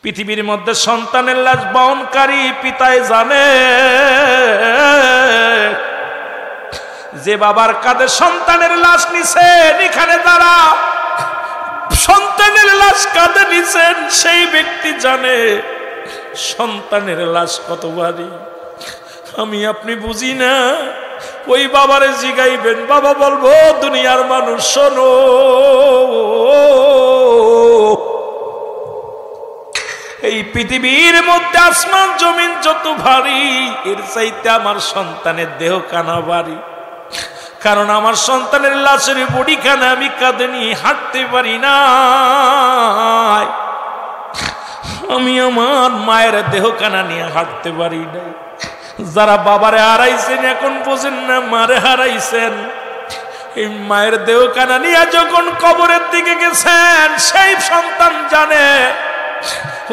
পৃথিবীর মধ্যে সন্তানের লাশ বহনকারী পিতায় জানে, যে বাবার কাঁধে সন্তানের লাশ নিছেন, এখানে যারা সন্তানের লাশ কাঁধে নিছেন সেই ব্যক্তি জানে সন্তানের লাশ কত ভারী। আমি আপনি বুঝি না। ওই বাবারে জিগাইবেন, বাবা বলবো দুনিয়ার মানুষ শোনো, এই পৃথিবীর মধ্যে আসমান জমিন যত ভারী, এর চাইতে আমার সন্তানের দেহ কানা ভারী। কারণ আমার সন্তানের লাশের বডি খানা আমি কাঁধে নিয়ে হাঁটতে পারি না। আমি আমার মায়ের দেহ কানা নিয়ে হাঁটতে পারি না। যারা বাবারে হারাইছেন এখন বোঝেন না মারে হারাইছেন। এই মায়ের দেহ কানা নিয়ে যখন কবরের দিকে গেছেন সেই সন্তান জানে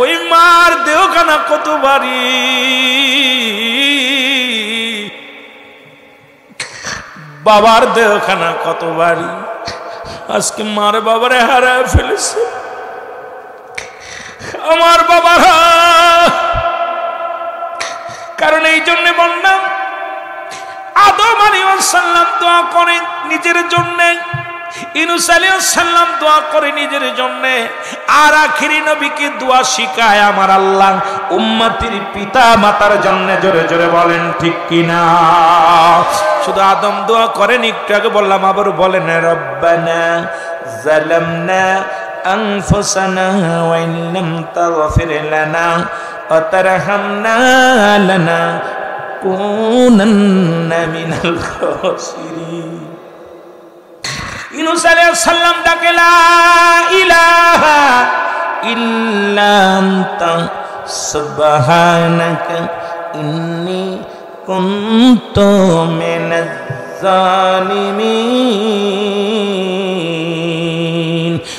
ওই মার দেহ কানা কত ভারী। বাবার দেহখানা কত ভারী। আজকে মার বাবারে হারায় ফেলেছে। আমার বাবারা, কারণ এই জন্য বললাম আদম আলাইহিস সালাম দোয়া করে নিজের জন্য, ইউনূস আলাইহিস সালাম দোয়া করে নিজের জন্য, আর আখিরি নবীকে দোয়া শিখায় আমার আল্লাহ উম্মতের পিতা মাতার জন্য। জোরে জোরে বলেন ঠিক কিনা? শুধু আদম দোয়া করেন, একটু আগে বললাম, আবার বলেন রব্বানা যালামনা আনফুসানা ওয়া ইল্লাম তাগফির লানা ওয়া তারহামনা লানাকুনান্না মিনাল খাসিরিন। ইউনূস আলাইহিস সালাম ডাকে লা ইলাহা ইল্লা আনতা সুবহানাকা ইন্নী কুনতু মিনাজ জালিমিন।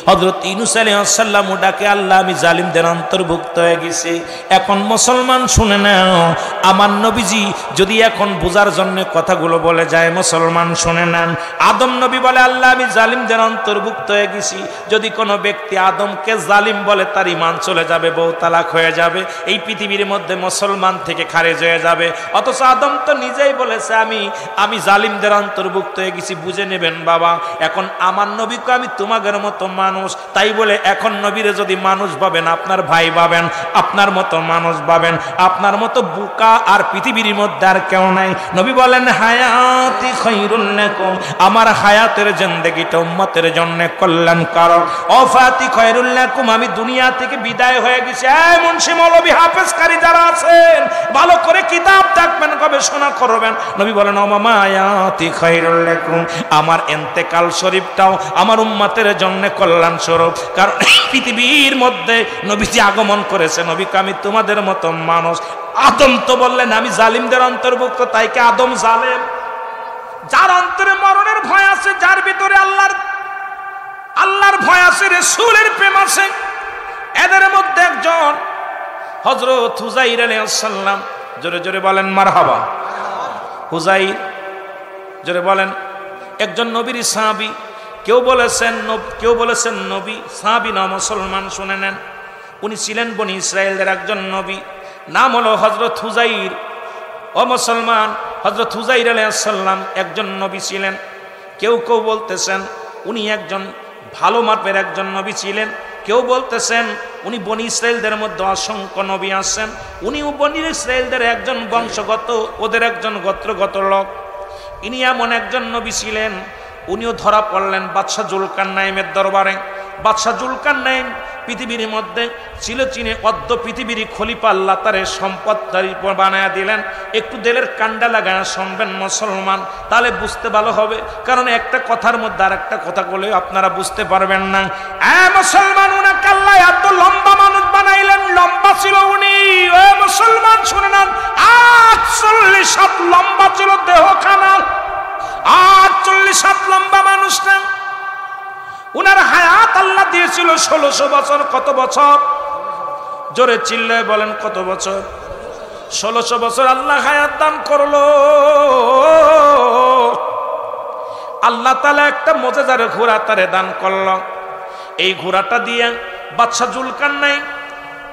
হযরত ইউনূস আলাইহিস সালাম ডাকে আল্লাহ আমি জালিমদের অন্তর্ভুক্ত হয়ে গেছি। এখন মুসলমান শুনে নাও, আমার নবীজি যদি এখন বোঝার জন্য কথাগুলো বলে যায়, মুসলমান শুনে নেন। আদম নবী বলে আল্লাহ আমি জালিমদের অন্তর্ভুক্ত হয়ে গেছি। যদি কোনো ব্যক্তি আদমকে জালিম বলে তার ঈমান চলে যাবে, বউ তালাক হয়ে যাবে, এই পৃথিবীর মধ্যে মুসলমান থেকে খারেজ হয়ে যাবে। অথচ আদম তো নিজেই বলেছে আমি জালিমদের অন্তর্ভুক্ত হয়ে গেছি। বুঝে নেবেন বাবা, এখন আমার নবীকে আমি তোমাদের মতো মানুষ, তাই বলে এখন নবীরে যদি মানুষ ভাবেন, আপনার ভাই ভাবেন, আপনার মতো মানুষ ভাবেন, আপনার মতো বোকা আর পৃথিবীর মধ্যে আর কেউ নাই। নবী বলেন হায়াতি খায়রুল লাকুম, আমার হায়াতের জিন্দেগিটা উম্মতের জন্য কল্যাণকারক। ওয়াফাতি খায়রুল লাকুম, আমি দুনিয়া থেকে বিদায় হয়ে গেছি। এই মুন্সি মৌলভী হাফেজকারী যারা আছেন ভালো করে কিতাব দেখবেন, গবেষণা করবেন। নবী বলেন মামায়াতি খায়রুল লাকুম, আমার ইন্তেকাল শরীফটাও আমার উম্মতের জন্য কল্যাণ স্বরূপ। কারণ পৃথিবীর মধ্যে নবীজি আগমন করেছে, নবীকে আমি তোমাদের মতো মানুষ। আদম তো বললেন আমি জালিমদের অন্তর্ভুক্ত, তাই কি আদম জালেম? যার অন্তরে মরণের ভয় আছে, যার ভিতরে আল্লাহর ভয় আছে, রাসূলের প্রেম আছে, এদের মধ্যে একজন হযরত হুযাইর আলাইহিস সালাম। জোরে জোরে বলেন মারহাবা। হুযাইর, জোরে বলেন। একজন নবীর সাহাবী, কেউ বলেছেন নবী, সাহাবী না মুসলমান, শুনে নেন। উনি ছিলেন বনি ইসরায়েলের একজন নবী, নাম হলো হযরত হুযাইর। ও মুসলমান, হযরত হুযাইর আলাইহিস সালাম একজন নবী ছিলেন। কেউ কেউ বলতেছেন উনি একজন ভালো মাপের একজন নবী ছিলেন, কেউ বলতেছেন উনি বনি ইসরায়েলদের মধ্যে অসংখ্য নবী আছেন, উনিও বনি ইসরায়েলদের একজন বংশগত, ওদের একজন গোত্রগত লোক। ইনি এমন একজন নবী ছিলেন, উনিও ধরা পড়লেন বাদশাহ জুলকারনাইনের দরবারে। বাদশাহ জুলকারনাইন পৃথিবীর মধ্যে ছিল চিনে অর্ধ পৃথিবীর খলিফা, আল্লাহ তারে সম্পদদারি বানায়া দিলেন। একটু দিলের কান্ডা লাগায় শুনবেন মুসলমান, তাহলে বুঝতে ভালো হবে। কারণ একটা কথার মধ্যে আর একটা কথা বলে আপনারা বুঝতে পারবেন না। মুসলমান, উনাকে আল্লাহ এত লম্বা মানুষ বানাইলেন, লম্বা ছিল উনি। ও মুসলমান শুনে নেন, 48 হাত লম্বা ছিল দেহখানা, 48 হাত লম্বা মানুষটা। উনার হায়াত আল্লাহ দিয়েছিল 1600 বছর। কত বছর? জোরে চিল্লায় বলেন কত বছর? 1600 বছর আল্লাহ হায়াত দান করলো। আল্লাহ তাআলা একটা মুজিজার ঘোড়া তারে দান করলো। এই ঘোড়াটা দিয়ে বাদশা জুলকারনাইন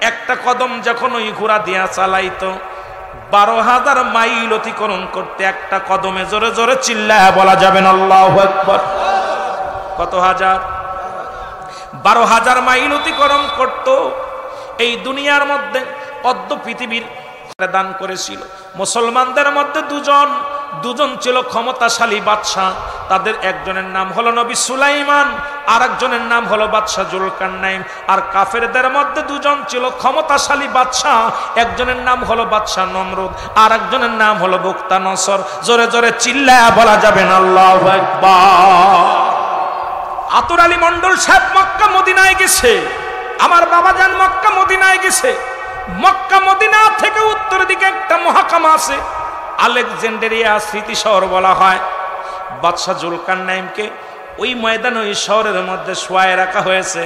একটা কদম যখন ওই ঘোড়া দিয়া চালাইতো 12,000 মাইল অতিক্রম করতে একটা কদমে জোরে জোরে চিল্লায়া বলা যাবেন আল্লাহু আকবার। কত হাজার? 12,000 মাইল অতিক্রম করত। এই দুনিয়ার মধ্যে অদ্য পৃথিবীর দান করেছিল মুসলমানদের মধ্যে দুজন ছিল ক্ষমতাশালী বাদশাহ। তাদের একজনের নাম হলো নবী সুলাইমান, আর একজনের নাম হলো বাদশাহ জুলকারনাইন। আর কাফেরদের মধ্যে দুজন ছিল ক্ষমতাশালী বাদশাহ, একজনের নাম হলো বাদশাহ নমরুদ, আর একজনের নাম হলো বুখতানসর। জোরে জোরে চিল্লায়া বলা যাবেন আল্লাহু আকবার। আতর আলী মন্ডল সাহেব মক্কা মদিনায় গেছে, আমার বাবা যান মক্কা মদিনায় গেছে। মক্কা মদিনা থেকে উত্তর দিকে একটা মহাকামা আছে, আলেকজান্ডারিয়া স্মৃতি শহর বলা হয়। বাদশাহ জুলকারনাইনকে ওই ময়দান ওই শহরের মধ্যে শোয়ায় রাখা হয়েছে।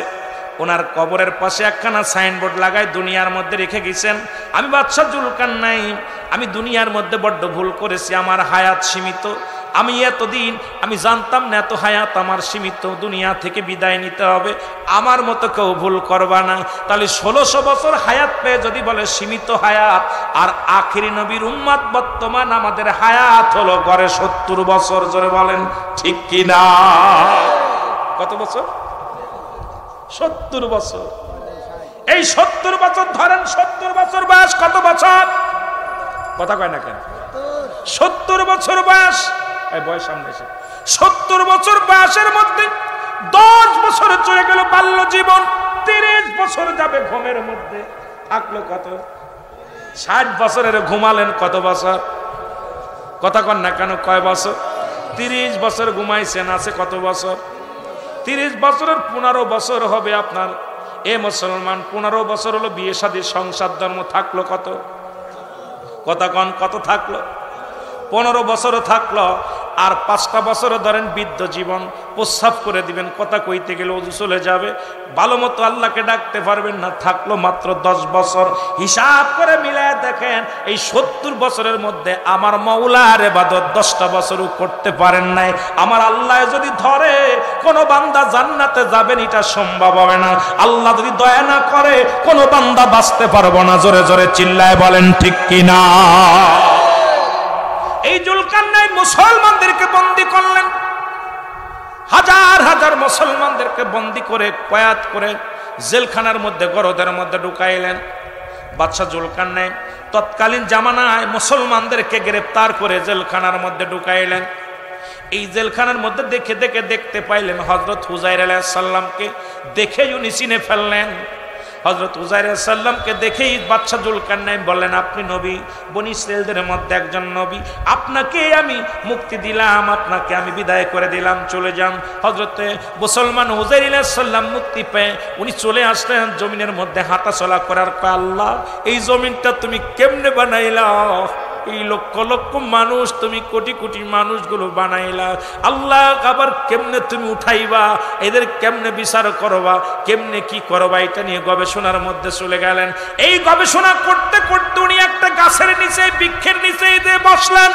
ওনার কবরের পাশে একখানা সাইনবোর্ড লাগায় দুনিয়ার মধ্যে রেখে গেছেন, আমি বাদশাহ জুলকারনাইন, আমি দুনিয়ার মধ্যে বড্ড ভুল করেছি, আমার হায়াত সীমিত। আমি এতদিন আমি জানতাম না এত হায়াত আমার সীমিত, দুনিয়া থেকে বিদায় নিতে হবে, আমার মতো কেউ ভুল করবা না। তাহলে 1600 বছর হায়াত পেয়ে যদি বলে সীমিত হায়াত, আর আখিরি নবীর উম্মত বর্তমান আমাদের হায়াত হলো গড়ে 70 বছর। জোরে বলেন ঠিক কিনা? কত বছর? 70 বছর। এই 70 বছর ধরেন, 70 বছর বয়স কত বছর? কথা কয় না কেন? 70 বছর বয়স। বয়স সামনে এসে 70 বছর বয়সের মধ্যে 10 বছর চলে গেল বাল্য জীবন, 30 বছর যাবে ঘুমের মধ্যে, থাকলো কত? 60 বছরের ঘুমালেন কত বছর? কথা কন না কেন? কয় বছর? 30 বছর ঘুমাইছেন, আছে কত বছর? 30 বছরের 15 বছর হবে আপনার। এ মুসলমান, 15 বছর হলো বিয়ে শাদী সংসার ধর্ম, থাকলো কত? কথা কন, কত থাকলো? 15 বছর থাকলো। আর 5টা বছর ধরেন বৃদ্ধ জীবন, প্রস্রাব করে দিবেন, কথা কইতে গেলে ওযু চলে যাবে, ভালো মতো আল্লাহকে ডাকতে পারবেন না, থাকলো মাত্র 10 বছর। হিসাব করে মিলায় দেখেন, এই 70 বছরের মধ্যে আমার মাওলার ইবাদত 10টা বছরও করতে পারেন নাই। আমার আল্লাহ যদি ধরে কোন বান্দা জান্নাতে যাবেন এটা সম্ভব হবে না। আল্লাহ যদি দয়া না করে কোন বান্দা বাঁচতে পারবো না। জোরে জোরে চিল্লায় বলেন ঠিক কিনা? এই জুলকারনাইন মুসলমানদেরকে বন্দী করলেন, হাজার হাজার মুসলমানদেরকে বন্দী করে কয়াত করে জেলখানার মধ্যে গরদের মধ্যে ঢুকাইলেন। বাদশাহ জুলকারনাইন তৎকালীন জামানায় মুসলমানদেরকে গ্রেফতার করে জেলখানার মধ্যে ঢুকাইলেন। এই জেলখানার মধ্যে দেখতে পাইলেন হযরত হুজাইর আলাইহিস সালামকে, দেখেই উনি চিনে ফেললেন। হযরত উজাইর আলাইহিস সালামকে দেখেই বাদশাহ জুলকারনাইন বললেন, আপনি নবী, বনি ইসরাঈলদের মধ্যে একজন নবী, আপনাকে আমি মুক্তি দিলাম, আপনাকে আমি বিদায় করে দিলাম, চলে যান। হযরতে মুসলমান উজাইর আলাইহিস সালাম মুক্তি পেয়ে উনি চলে আসলেন জমিনের মধ্যে হাঁটা চলা করার পর, আল্লাহ এই জমিনটা তুমি কেমনে বানাইলা? এই লক্ষ লক্ষ মানুষ তুমি কোটি কোটি মানুষগুলো বানাইলা, আল্লাহ আবার কেমনে তুমি উঠাইবা? এদের কেমনে বিচার করবা? কেমনে কি করবা? এটা নিয়ে গবেষণার মধ্যে চলে গেলেন। এই গবেষণা করতে করতে উনি একটা গাছের নিচে, বৃক্ষের নিচে দিয়ে বসলেন।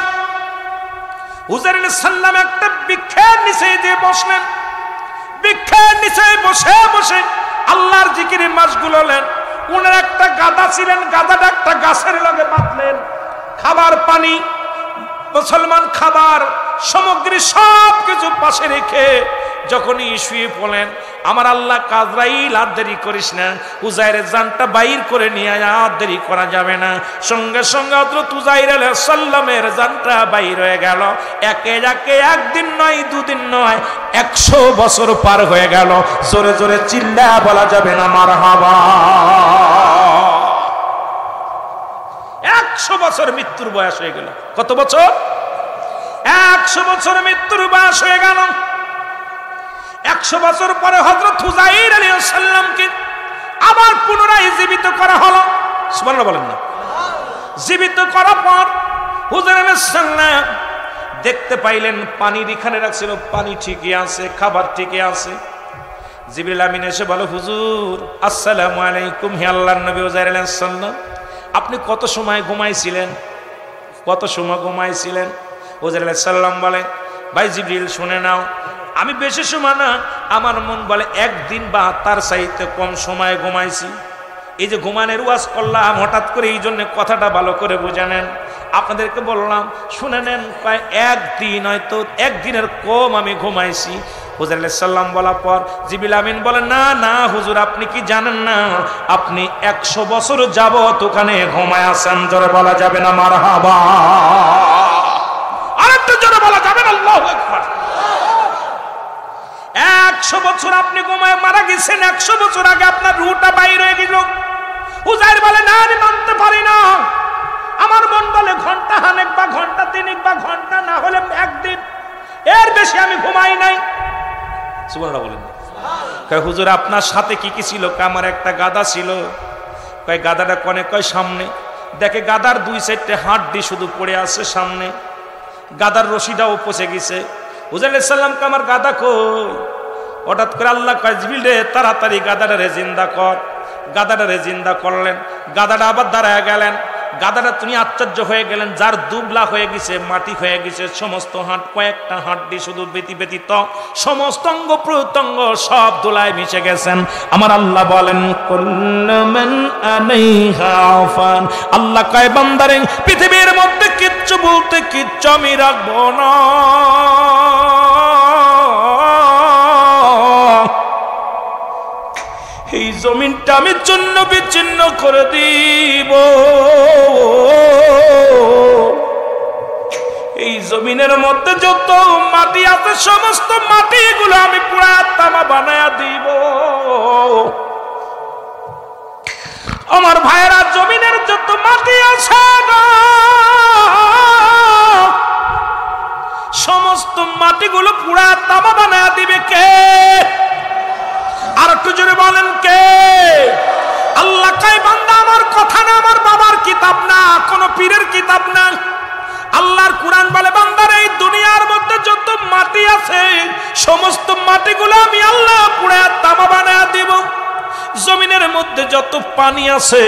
হুজাইর আলাইহিস সালাম একটা বৃক্ষের নিচে দিয়ে বসলেন। বৃক্ষের নিচে বসে বসে আল্লাহর জিকিরে মাশগুল হলেন। উনার একটা গাদা ছিলেন, গাদাটা একটা গাছের লগে বাঁধলেন। খাবার পানি, মুসলমান খাবার সামগ্রী সব কিছু পাশে রেখে যখনই শুয়ে পড়লেন, আমার আল্লাহ আজরাইল আর দেরি করিস না, উজাইরের জানটা বাইর করে নিয়ে আর দেরি করা যাবে না। সঙ্গে সঙ্গে হযরত উজাইর আলাইহিস সালামের জানটা বাইর হয়ে গেল। একে একে একদিন নয়, দুদিন নয়, 100 বছর পার হয়ে গেল। জোরে জোরে চিল্লা বলা যাবে না মারহাবা। 100 বছর মৃত্যুর বয়স হয়ে গেল। কত বছর? 100 বছর মৃত্যুর বয়স হয়ে গেল। 100 বছর পরে হযরত হুজাইর আলাইহিস সালামকে আবার পুনরায় জীবিত করা হলো। সুবহানাল্লাহ বলেন না? জীবিত করার পর হুজাইর আলাইহিস সালাম দেখতে পাইলেন পানি এখানে রাখছিল, পানি ঠিকই আছে, খাবার ঠিকই আছে। জিবরিল আমিন এসে বলে, হুজুর আসসালামু আলাইকুম। হে আল্লাহর নবী হুজাইর আলাইহিস সালাম, আপনি কত সময় ঘুমাইছিলেন? কত সময় ঘুমাইছিলেন? হুজাইর আলাইহিস সালাম বলে, ভাই জিবরিল শুনে নাও, আমি বেশি সময় না, আমার মন বলে 1 দিন বা তার চাইতে কম সময় ঘুমাইছি। এই যে ঘুমানের ওয়াজ করলাম হঠাৎ করে এই জন্য কথাটা ভালো করে বুঝে নেন। আপনাদেরকে বললাম শুনে নেন, প্রায় একদিন হয়তো একদিনের কম আমি ঘুমাইছি। হুজুর আলাইহিস সালাম বলার পর জিবরিল আমিন বলেন, না না হুজুর, আপনি কি জানেন না আপনি 100 বছর যাবত ওখানে ঘুমায় আছেন? জোরে বলা যাবে না মারহাবা? আরেকটু জোরে বলা যাবে না আল্লাহু আকবার? 100 বছর আপনি ঘুমায় মারা গেছেন। 100 বছর আগে আপনার রূহটা বাইরে হয়ে গেল। হুজাইর বলে, না আমি মানতে পারি না। আমার মন বলে ঘন্টা হানেক বা ঘন্টা তিনেক বা ঘন্টা না হলে একদিন, এর বেশি আমি ঘুমাই নাই। সুবহানাল্লাহ বলেন। কয় হুজুর আপনার সাথে কি কি ছিল? আমার একটা গাদা ছিল। কয় গাদাটা কোনে? কয় সামনে। দেখে গাদার 2 সাইডে হাড্ডি শুধু পড়ে আছে সামনে, গাদার রশিটাও পচে গেছে। হুজুর আলাইহিস সালাম কে আমার গাদা কই? হঠাৎ করে আল্লাহ কয় জিবরিল রে তাড়াতাড়ি গাদাটারে জিন্দা কর। গাদাটারে জিন্দা করলেন। গাদাটা আবার দাঁড়ায় গেলেন। গাদাটা তুমি আশ্চর্য হয়ে গেলেন, যার দুবলা হয়ে গেছে, মাটি হয়ে গেছে, সমস্ত হাট কয়েকটা হাড্ডি শুধু ব্যতীত সমস্ত অঙ্গ প্রত্যঙ্গ সব ধুলায় মিশে গেছেন। আমার আল্লাহ বলেন কুল্লু মান আলাইহা ফান, আল্লাহ কয় বান্দারে পৃথিবীর মধ্যে কিচ্ছু বলতে কিচ্ছু আমি রাখবো না। এই জমিনটা আমি চূর্ণ বিচ্ছিন্ন করে দিব। এই জমিনের মধ্যে যত মাটি আছে সমস্ত মাটিগুলো আমি পুরা তামা বানায়া দিব। আমার ভাইয়েরা, জমিনের যত মাটি আছে সমস্ত মাটিগুলো পুরা তামা বানায়া দিবে কে? আর একটু জোরে বলেন কে? আল্লাহ কয় বান্দা আমার কথা না, আমার বাবার কিতাব না, কোন পীরের কিতাব না। আল্লাহর কুরআন বলে বান্দার এই দুনিয়ার মধ্যে যত মাটি আছে সমস্ত মাটিগুলো আমি আল্লাহ পুরা তামা বানায়া দিব। জমিনের মধ্যে যত পানি আছে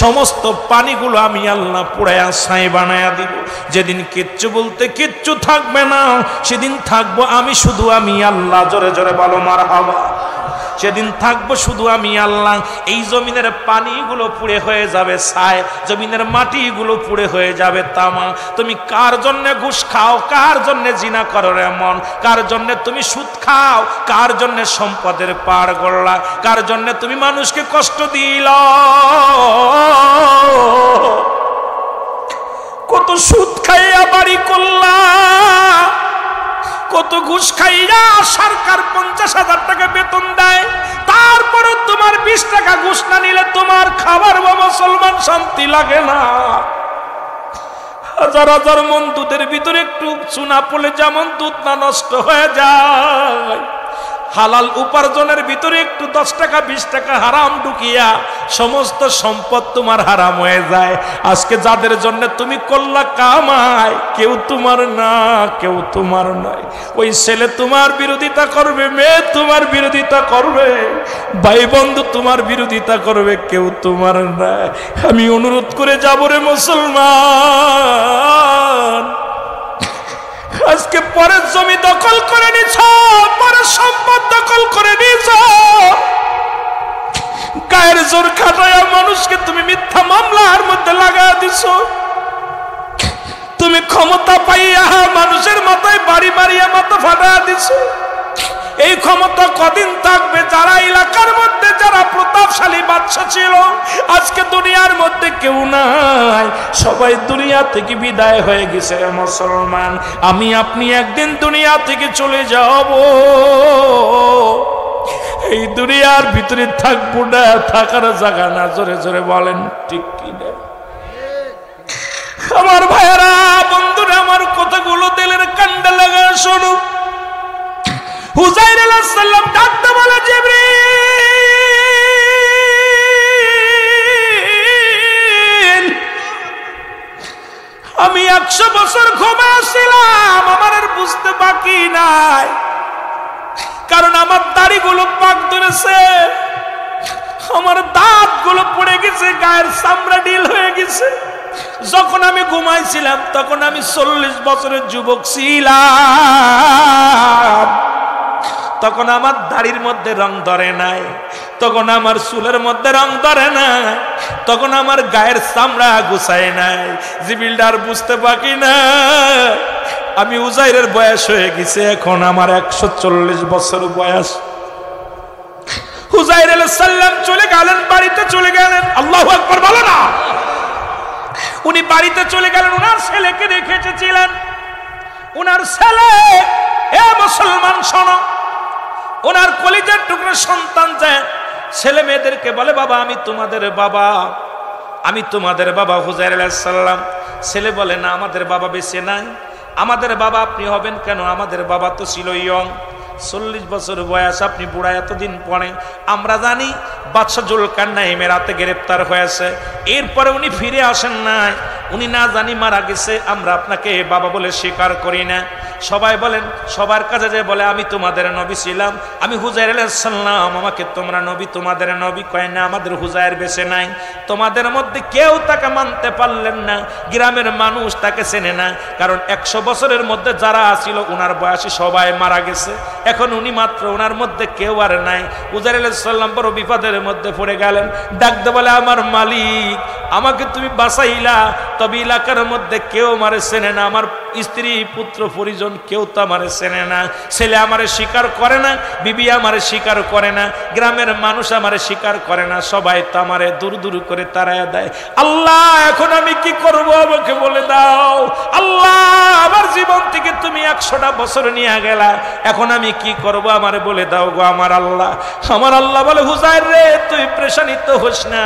সমস্ত পানিগুলো আমি আল্লাহ পুরায়া ছাই বানায়া দিব। যেদিন কিচ্ছু বলতে কিচ্ছু থাকবে না, সেদিন থাকবো আমি শুধু আমি আল্লাহ। জোরে জোরে বলো মারহাবা। সেদিন থাকবো শুধু আমি আল্লাহ। এই জমিনের পানিগুলো পুড়ে হয়ে যাবে ছাই, জমিনের মাটিগুলো পুড়ে হয়ে যাবে তামা। তুমি কার জন্য ঘুষ খাও, কার জন্য জিনা করো এমন, কার জন্য তুমি সুদ খাও, কার জন্য সম্পদের পার গড়লা, কার জন্য তুমি মানুষকে কষ্ট দিল। কত সুদ খাইয়া বাড়ি করলা, কত ঘুষ খাইয়া সরকার 50,000 টাকা বেতন দেয়, তারপরে তোমার 20 টাকা ঘুষ না নিলে তোমার খাবার বা মুসলমান শান্তি লাগে না। হাজার হাজার মন দুধের ভিতরে একটু চুনা পড়লে যেমন দুধ না নষ্ট হয়ে যায়, হালাল উপার্জনের ভিতরে একটু 10 টাকা 20 টাকা হারাম ঢুকিয়া সমস্ত সম্পদ তোমার হারাম হয়ে যায়। আজকে যাদের জন্য তুমি করলা কামাই, কেউ তোমার না, কেউ তোমার নয়। ওই ছেলে তোমার বিরোধিতা করবে, মেয়ে তোমার বিরোধিতা করবে, ভাই বন্ধু তোমার বিরোধিতা করবে, কেউ তোমার না। আমি অনুরোধ করে যাব রে মুসলমান, আজকে পরের জমি দখল করে নিছ, পরের সম্পদ দখল করে নিছ, গায়ের জোর খাটায়া মানুষকে তুমি মিথ্যা মামলার মধ্যে লাগায় দিছ। তুমি ক্ষমতা পাইয়া মানুষের মাথায় বাড়ি মারিয়া মাথা ফাটাইয়া দিছ। এই ক্ষমতা কদিন থাকবে? যারা এলাকার মধ্যে যারা প্রতাপশালী বাদশা ছিল আজকে দুনিয়ার মধ্যে কেউ নাই, সবাই দুনিয়া থেকে বিদায় হয়ে গেছে। মুসলমান, আমি আপনি একদিন দুনিয়া থেকে চলে যাব। এই দুনিয়ার ভিতরে থাকবো না, থাকার জায়গা না। জোরে জোরে বলেন ঠিক কি না? আমার ভাইয়েরা, বন্ধুরা, আমার কথাগুলো দিলের কান্ডা লাগায় শোনো। হুজাইর আলাইহিস সালাম ডাকতে বলে, জিবরিল, আমি 100 বছর ঘুমাইছিলাম, আমার আর বুঝতে বাকি নাই, কারণ আমার দাড়িগুলো পাক ধরেছে, আমার দাঁতগুলো পড়ে গেছে, গায়ের চামড়া ঢিল হয়ে গেছে। যখন আমি ঘুমাইছিলাম তখন আমি 40 বছরের যুবক ছিলাম, তখন আমার দাড়ির মধ্যে রং ধরে নাই, তখন আমার চুলের মধ্যে রং ধরে না, তখন আমার গায়ের চামড়া গুছায় নাই। জিবরিল বুঝতে বাকি না আমি উজাইরের বয়স হয়ে গেছে, এখন আমার 140 বছর বয়স। উজাইর আলাইহিস সালাম চলে গেলেন, বাড়িতে চলে গেলেন। আল্লাহু আকবার বলো না। উনি বাড়িতে চলে গেলেন, ওনার ছেলেকে রেখে এসেছিলেন। ওনার ছেলে, এ মুসলমান শোনো, ওনার কলিজার টুকরো সন্তান যায় ছেলে মেয়েদেরকে বলে, বাবা আমি তোমাদের বাবা, আমি তোমাদের বাবা। উজাইর আলাইহিস সালাম ছেলে বলে, না আমাদের বাবা বেঁচে নাই। আমাদের বাবা আপনি হবেন কেন? আমাদের বাবা তো ছিল ইয়ং, 40 বছর বয়স, আপনি বুড়া এতদিন পরে। আমরা জানি বাদশা জুলকারনাইনের রাতে গ্রেফতার হয়েছে, এরপরে উনি ফিরে আসেন নাই, উনি না জানি মারা গেছে। আমরা আপনাকে বাবা বলে স্বীকার করি না। সবাই বলেন, সবার কাছে যে বলে আমি তোমাদের নবী ছিলাম, আমি উজাইর আলাইহিস সালাম, আমাকে তোমরা নবী, তোমাদের নবী কয় না, আমাদের উজাইর বেঁচে নাই। তোমাদের মধ্যে কেউ তাকে মানতে পারলেন না, গ্রামের মানুষ তাকে চেনে না, কারণ 100 বছরের মধ্যে যারা ছিল ওনার বয়সী সবাই মারা গেছে, এখন উনি মাত্র, ওনার মধ্যে কেউ আর নাই। উজাইর আলাইহিস সালাম বড় বিপদের মধ্যে পড়ে গেলেন, ডাকতে বলে, আমার মালিক আমাকে তুমি বাঁচাইলা, তবে এলাকার মধ্যে কেউ আমারে চেনে না, আমার স্ত্রী পুত্র পরিজন কেউ তো আমারে চেনে না, ছেলে আমারে স্বীকার করে না, বিবি আমারে স্বীকার করে না, গ্রামের মানুষ আমারে স্বীকার করে না, সবাই তো আমারে দূর দূর করে তাড়ায়া দেয়। আল্লাহ এখন আমি কি করব, আমাকে বলে দাও। আল্লাহ আমার জীবন থেকে তুমি 100টা বছর নিয়ে গেলা, এখন আমি কি করব, আমারে বলে দাও গো আমার আল্লাহ। আমার আল্লাহ বলে, উজাইর রে তুই পেরেশানিত হোস না,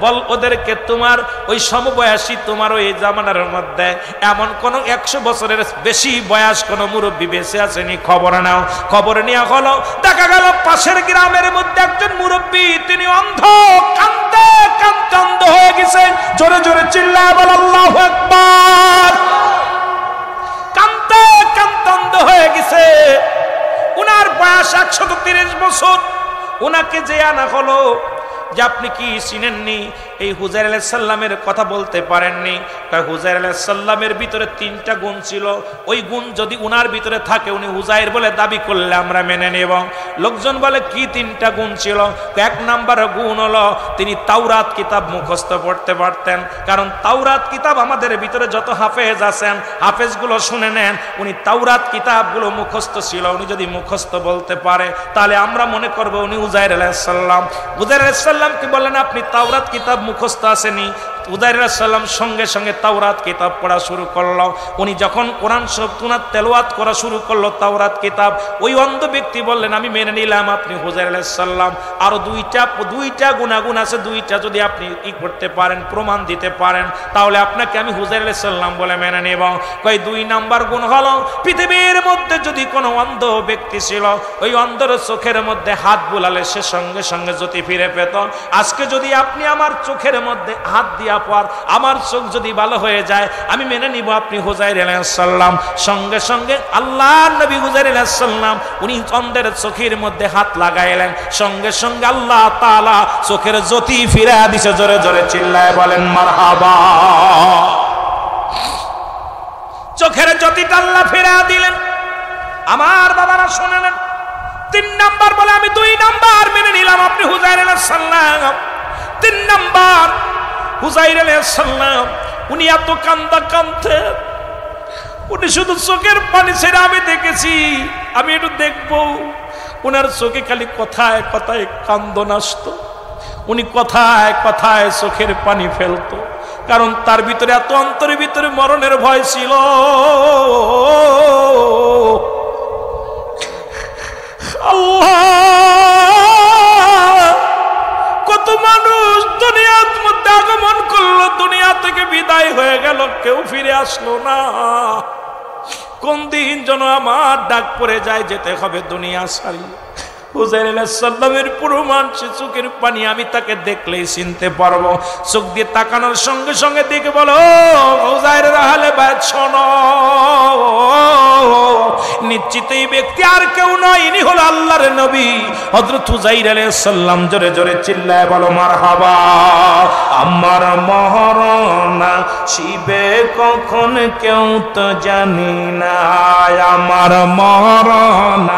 বল ওদেরকে তোমার ওই সমবয়সী, তোমার ওই জামানার মধ্যে এমন কোন 100 বছরের বেশি বয়স কোন মুরব্বী বেঁচে আসেনি, খবর নাও। খবর নেওয়া হলো, দেখা গেল পাশের গ্রামের মধ্যে একজন মুরব্বী, তিনি অন্ধ, কাঁদতে কাঁদতে অন্ধ হয়ে গেছেন। জোরে জোরে চিল্লায় বল আল্লাহু আকবার। কাঁদতে কাঁদতে অন্ধ হয়ে গেছে, উনার বয়স 130 বছর। উনাকে যে আনা হলো, যে আপনি কি চিনেননি, এই উজাইর আলাইহিস সালামের কথা বলতে পারেননি? তাই উজাইর আলাইহিস সালামের ভিতরে 3টা গুণ ছিল, ওই গুণ যদি উনার ভিতরে থাকে উনি উজাইর বলে দাবি করলে আমরা মেনে নেব। লোকজন বলে কি 3টা গুণ ছিল? 1 নাম্বার গুণ হলো তিনি তাওরাত কিতাব মুখস্থ পড়তে পারতেন, কারণ তাওরাত কিতাব আমাদের ভিতরে যত হাফেজ আছেন, হাফেজগুলো শুনে নেন, উনি তাওরাত কিতাবগুলো মুখস্থ ছিল। উনি যদি মুখস্থ বলতে পারে তাহলে আমরা মনে করব উনি উজাইর আলাইহিস সালাম। উজাইর আলাইহিস সালামকে বললেন, আপনি তাওরাত কিতাব মুখস্থ আসেনি? উজাইর আলাইহিস সালাম সঙ্গে সঙ্গে তাওরাত কিতাব পড়া শুরু করলো। উনি যখন কোরআন শরীফ তেলাওয়াত করা শুরু করলো তাওরাত কিতাব, ওই অন্ধ ব্যক্তি বললেন, আমি মেনে নিলাম আপনি উজাইর আলাইহিস সালাম। আরো দুইটা গুণাগুণ আছে, দুইটা যদি আপনি কি করতে পারেন, প্রমাণ দিতে পারেন, তাহলে আপনাকে আমি উজাইর আলাইহিস সালাম বলে মেনে নেব। কই 2 নাম্বার গুণ হলো, পৃথিবীর মধ্যে যদি কোনো অন্ধ ব্যক্তি ছিল, ওই অন্ধর চোখের মধ্যে হাত বুলালে সে সঙ্গে সঙ্গে জ্যোতি ফিরে পেত। আজকে যদি আপনি আমার চোখের মধ্যে হাত দিয়া পর আমার চোখ যদি ভালো হয়ে যায়, আমি মেনে নিব আপনি উজাইর আলাইহিস সালাম। সঙ্গে সঙ্গে আল্লাহর নবী উজাইর আলাইহিস সালাম উনি অন্ধের চোখের মধ্যে হাত লাগাইলেন, সঙ্গে সঙ্গে আল্লাহ তাআলা চোখের জ্যোতি ফিরা দিছে। জোরে জোরে চিল্লায় বলেন মারহাবা। চোখের জ্যোতিটা আল্লাহ ফিরা দিলেন। আমার বাবারা শুনলেন। 3 নাম্বার বলে, আমি 2 নাম্বার মেনে নিলাম আপনি উজাইর আলাইহিস সালাম। 3 নাম্বার, উজাইর আলাইহিস সালাম উনি এত কাঁদতে, উনি শুধু চোখের পানি ছেড়ে, আমি দেখেছি, আমি একটু দেখবো, উনার চোখে খালি কথায় কথায় কান্দন আসতো, উনি কথায় কথায় চোখের পানি ফেলতো, কারণ তার ভিতরে এত অন্তরের ভিতরে মরণের ভয় ছিল। আল্লাহ, কত মানুষ দুনিয়ার মধ্যে আগমন করলো, দুনিয়া থেকে বিদায় হয়ে গেল, কেউ ফিরে আসলো না। কোন দিন যেন আমার ডাক পড়ে যায়, যেতে হবে দুনিয়া ছাড়িয়ে। উজাইর আলাইহিস সালামের প্রমাণ, সে চোখের পানি, আমি তাকে দেখলেই চিনতে পারবো। চোখ দিয়ে তাকানোর সঙ্গে সঙ্গে দেখে বলো, উজাইর আহলে বাইত শোনো, নিশ্চিত এই ব্যক্তি আর কেউ নয়, ইনি হলো আল্লাহর নবী হযরত উজাইর আলাইহিস সালাম। জোরে জোরে চিল্লায় বলো মারহাবা। আমার মরণ শিবে কখন কেউ তো জানি না, আমার মরণ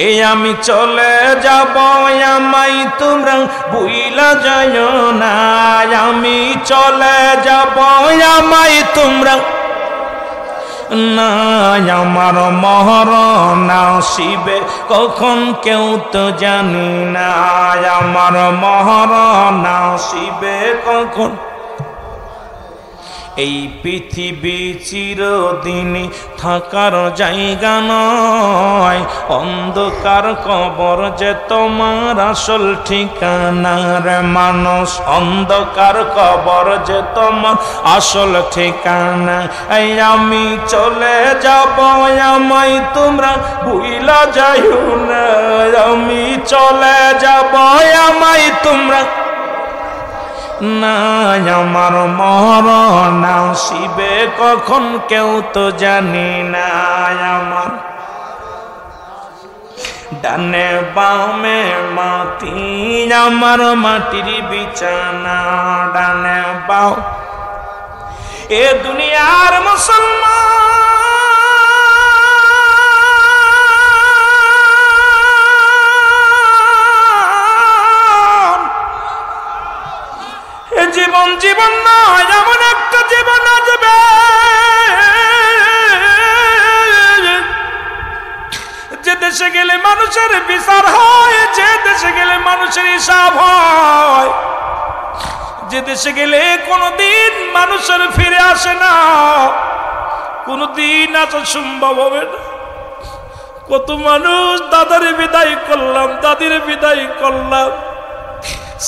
এই আমি চলে যাব আমাই তোমরা ভুইলা যাইও না আমি চলে যাব আমাই তোমরা না আমার মরণ আসিবে কখন কেউ তো জানি না আমার মরণ আসিবে কখন এই পৃথিবী চিরদিনই থাকার জায়গা নয় অন্ধকার কবর যে তোমার আসল ঠিকানা রে মানুষ অন্ধকার কবর যে তোমার আসল ঠিকানা এই আমি চলে যাব আমায় তোমরা ভুইলা যাইও না আমি চলে যাব আমায় তোমরা না আমার মরণ আসিবে কখন কেউ তো জানি না আমার ডানে বামে মাটি আমার মাটির বিছানা ডানে বাম এ দুনিয়ার মুসলমান জীবন জীবন নয় এমন একটা জীবন আসবে যে দেশে গেলে মানুষের বিচার হয় যে দেশে গেলে মানুষের হিসাব হয় যে দেশে গেলে কোনোদিন মানুষের ফিরে আসে না কোনোদিন আসা সম্ভব হবে না কত মানুষ দাদারে বিদায় করলাম দাদির বিদায় করলাম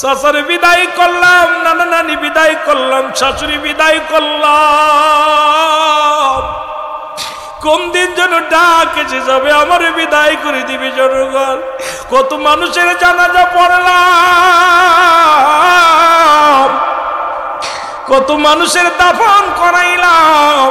শাশুড়ি বিদায় করলাম নানা নানি বিদায় করলাম শাশুড়ি বিদায় করলাম কোন দিন যেন ডাক এসে যাবে আমার বিদায় করে দিবে জনগণ কত মানুষের জানাজা পড়লাম কত মানুষের দাফন করাইলাম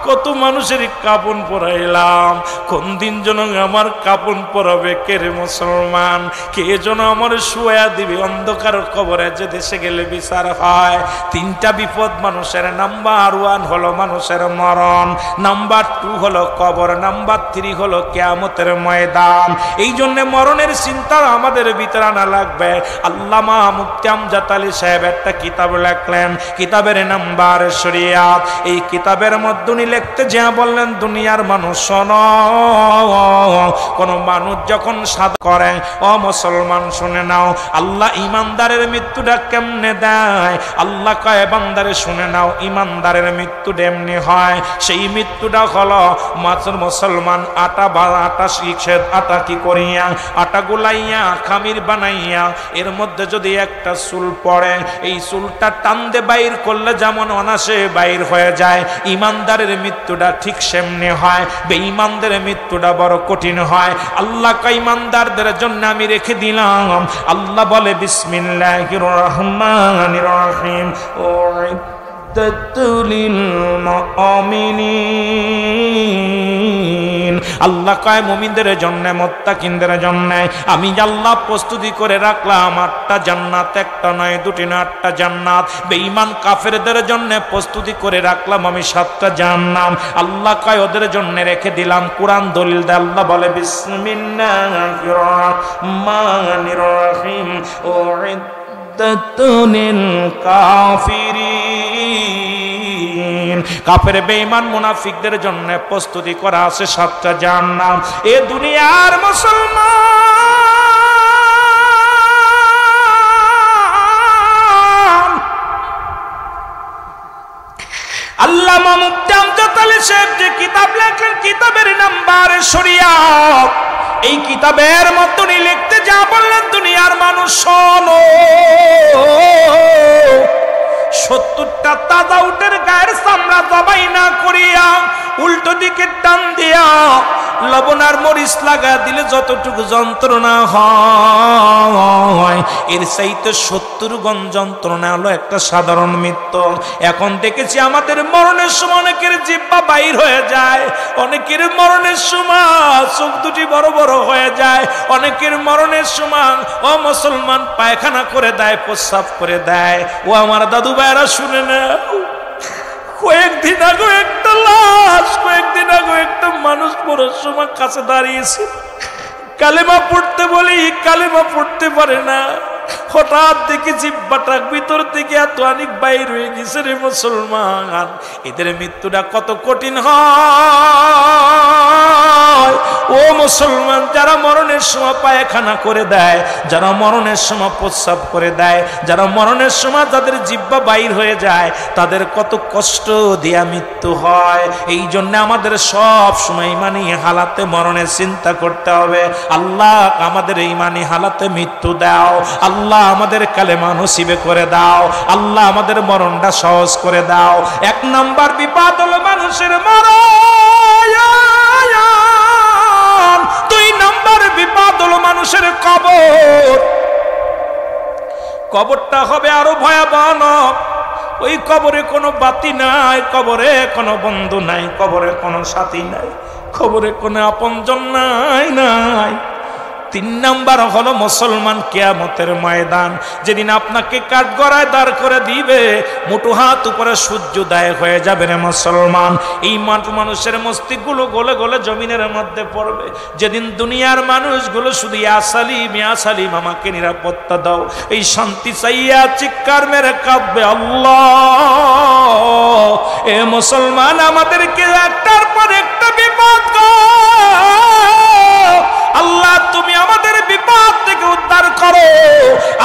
কত মানুষের কাপন পরাইলাম কোন দিন যেন আমার কাপন পরাবে কে রে মুসলমান কে যেন আমার শুয়া দিবে অন্ধকার কবরে যে দেশে গেলে বিচার হয় তিনটা বিপদ মানুষের নাম্বার 1 হলো মানুষের মরণ নাম্বার 2 হলো কবর নাম্বার 3 হলো কিয়ামতের ময়দান এই জন্য মরণের চিন্তা আমাদের ভিতরে আনা লাগবে আল্লামা মুফতি আমজাদ আলী সাহেব একটা কিতাব লেখলেন কিতাবের নাম্বার শরিয়াত এই কিতাবের মধ্যে লিখতে যা বললেন দুনিয়ার মানুষ শোনো কোন মানুষ যখন সাদা করে ও মুসলমান শুনে নাও আল্লাহ ইমানদারের মৃত্যুটা কেমনে দেয় আল্লাহ কয় বান্দারে শুনে নাও ইমানদারের মৃত্যু এমনি হয় সেই মৃত্যুটা হলো মাত্র মুসলমান আটা শিখেদ আটা কি করিয়া আটা গুলাইয়া খামির বানাইয়া এর মধ্যে যদি একটা চুল পড়ে এই চুলটা টান দিয়ে বাইর করলে যেমন অনাসে বাইর হয়ে যায় ইমানদারের মৃত্যুটা ঠিক সেমনি হয় বেঈমানদের মৃত্যুটা বড় কঠিন হয় আল্লাহ কা ইমানদারদের জন্য আমি রেখে দিলাম আল্লাহ বলে বিসমিল্লাহির রহমানির রহিম উইদ্দাতুলিল মুমিনিন আল্লাহ কয় মুমিনদের জন্য মুত্তাকিনদের জন্য আমি আল্লাহ প্রস্তুতি করে রাখলাম 8টা জান্নাত একটা নয় দুটি না 8টা জান্নাত বেঈমান কাফেরদের জন্য প্রস্তুতি করে রাখলাম আমি 7টা জাহান্নাম আল্লাহ কয় ওদের জন্য রেখে দিলাম কোরআন দলিল দেয় আল্লাহ বলে বিসমিল্লাহির রহমানির রহিম উইদ্দাতুলিল কাফিরিন কাফের বেঈমান মুনাফিকদের জন্য প্রস্তুতি করা আছে 7টা জাহান্নাম এ দুনিয়ার মুসলমান আল্লামা মুফতি আমজাদ আলী সাহেব যে কিতাব লেখলেন কিতাবের নাম্বার শরিয়াত এই কিতাবের মধ্যে লিখতে যা বললেন দুনিয়ার মানুষ শোনো 70টা তাজা উটের গায়ের চামড়া জবাই না করিয়া উল্টো দিকে টান দিয়া লবণ আর মরিচ লাগা দিলে যতটুকু যন্ত্রণা হয় এর চাইতে 70 গুণ যন্ত্রণা হলো একটা সাধারণ মৃত্যু এখন দেখেছি আমাদের মরণের সময় অনেকের জিহ্বা বাইর হয়ে যায় অনেকের মরণের সময় চোখ দুটি বড় বড় হয়ে যায় অনেকের মরণের সময় ও মুসলমান পায়খানা করে দেয় প্রস্রাব করে দেয় ও আমার দাদু ভাইরা শুনে না কয়েকদিন আগে একটা লাশ কয়েকদিন আগে একটা মানুষ পরের সময় কাছে দাঁড়িয়েছে কালেমা পড়তে বলি, কালেমা পড়তে পারে না। হঠাৎ দেখি জিহ্বাটা ভিতর থেকে এত অনেক বাইর হয়ে গেছে রে মুসলমান। এদের মৃত্যুটা কত কঠিন হয় ও মুসলমান। যারা মরণের সময় পায়খানা করে দেয়, যারা মরণের সময় প্রস্রাব করে দেয়, যারা মরণের সময় যাদের জিহ্বা বাইর হয়ে যায়, তাদের কত কষ্ট দিয়া মৃত্যু হয়। এই জন্য আমাদের সব সময় ইমানি হালাতে মরণের চিন্তা করতে হবে। আল্লাহ আমাদের ইমানি হালাতে মৃত্যু দাও, আল্লাহ আমাদের কালেমা নসিবে করে দাও, আল্লাহ আমাদের মরণটা সহজ করে দাও। এক নাম্বার বিপদ হলো মানুষের মরণ। দুই নাম্বার বিপদ হলো মানুষের কবর। কবরটা হবে আরো ভয়াবহ। ওই কবরে কোনো বাতি নাই, কবরে কোনো বন্ধু নাই, কবরে কোনো সাথী নাই, কবরে কোনো আপনজন নাই। তিন নাম্বার হলো মুসলমান কিয়ামতের ময়দান, যেদিন আপনাকে কাঠগড়ায় দাঁড় করে দিবে, মুঠো হাত উপরে সূর্যোদয় হয়ে যাবে রে মুসলমান। এই মানুষের মস্তিষ্কগুলো গলে গলে জমিনের মধ্যে পড়বে। যেদিন দুনিয়ার মানুষগুলো শুধু ইয়া সালিম ইয়া সালিম, আমাকে নিরাপত্তা দাও, এই শান্তি চাইয়া চিৎকার মেরে কাঁদবে আল্লাহ। এ মুসলমান, আমাদেরকে একটার পর একটা বিপদ গো আল্লাহ, তুমি আমাদের বিপদ থেকে উদ্ধার করো।